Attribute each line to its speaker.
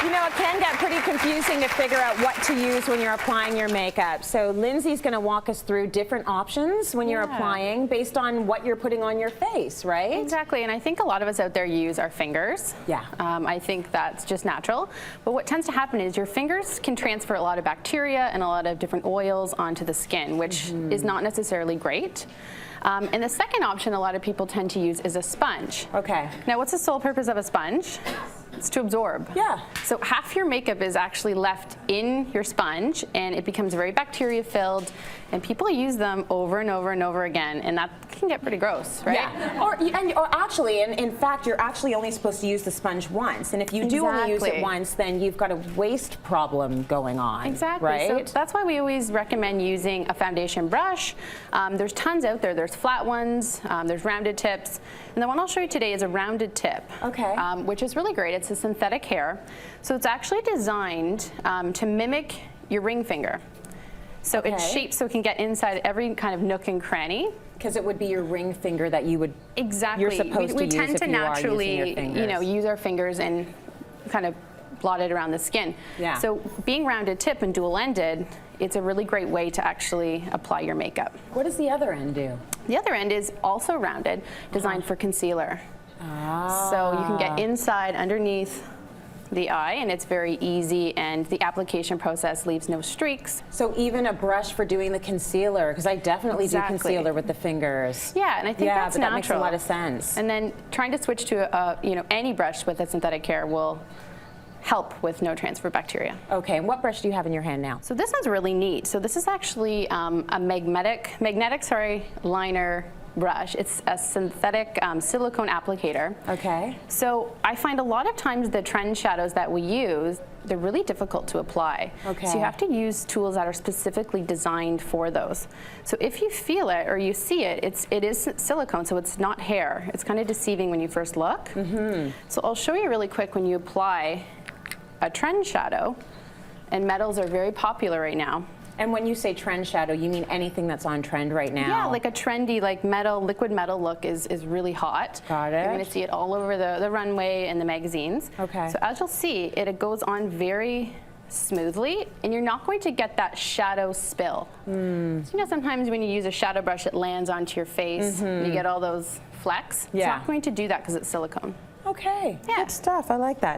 Speaker 1: You know, it can get pretty confusing to figure out what to use when you're applying your makeup. So Lindsay's going to walk us through different options when you're applying based on what you're putting on your face, right?
Speaker 2: Exactly, and I think a lot of us out there use our fingers.
Speaker 1: Yeah.
Speaker 2: I think that's just natural. But what tends to happen is your fingers can transfer a lot of bacteria and a lot of different oils onto the skin, which is not necessarily great. And the second option a lot of people tend to use is a sponge.
Speaker 1: Okay.
Speaker 2: Now, what's the sole purpose of a sponge? It's to absorb.
Speaker 1: Yeah.
Speaker 2: So half your makeup is actually left in your sponge, and it becomes very bacteria filled, and people use them over and over and over again, and that can get pretty gross, right?
Speaker 1: Yeah. Or actually, in fact, you're actually only supposed to use the sponge once, and if you do only use it once, then you've got a waste problem going on.
Speaker 2: Exactly.
Speaker 1: Right?
Speaker 2: So that's why we always recommend using a foundation brush. There's tons out there. There's flat ones, there's rounded tips, and the one I'll show you today is a rounded tip.
Speaker 1: Okay.
Speaker 2: Which is really great. It's a synthetic hair. So it's actually designed to mimic your ring finger. So it's shaped so it can get inside every kind of nook and cranny.
Speaker 1: Because it would be your ring finger that you would.
Speaker 2: Exactly.
Speaker 1: You're supposed
Speaker 2: we
Speaker 1: to
Speaker 2: tend
Speaker 1: use
Speaker 2: to
Speaker 1: if you
Speaker 2: naturally,
Speaker 1: are using your fingers.
Speaker 2: use our fingers and kind of blot it around the skin.
Speaker 1: Yeah.
Speaker 2: So being rounded tip and dual ended, it's a really great way to actually apply your makeup.
Speaker 1: What does the other end do?
Speaker 2: The other end is also rounded, designed for concealer. So you can get inside underneath the eye, and it's very easy, and the application process leaves no streaks.
Speaker 1: So even a brush for doing the concealer, because I definitely do concealer with the fingers.
Speaker 2: Yeah, and I think that's natural.
Speaker 1: That makes a lot of sense.
Speaker 2: And then trying to switch to any brush with a synthetic hair will help with no transfer of bacteria.
Speaker 1: Okay, and what brush do you have in your hand now?
Speaker 2: So this one's really neat. So this is actually a magnetic liner brush. It's a synthetic silicone applicator.
Speaker 1: Okay.
Speaker 2: So I find a lot of times the trend shadows that we use, they're really difficult to apply.
Speaker 1: Okay.
Speaker 2: So you have to use tools that are specifically designed for those. So if you feel it or you see it, it is silicone, so it's not hair. It's kind of deceiving when you first look. So I'll show you really quick when you apply a trend shadow, and metals are very popular right now.
Speaker 1: And when you say trend shadow, you mean anything that's on trend right now?
Speaker 2: Yeah, like a trendy, like metal, liquid metal look is really hot.
Speaker 1: Got it.
Speaker 2: You're going to see it all over the runway and the magazines.
Speaker 1: Okay.
Speaker 2: So as you'll see, it goes on very smoothly, and you're not going to get that shadow spill. So, sometimes when you use a shadow brush, it lands onto your face, and you get all those flecks.
Speaker 1: Yeah.
Speaker 2: It's not going to do that because it's silicone.
Speaker 1: Okay,
Speaker 2: Yeah.
Speaker 1: good stuff. I like that.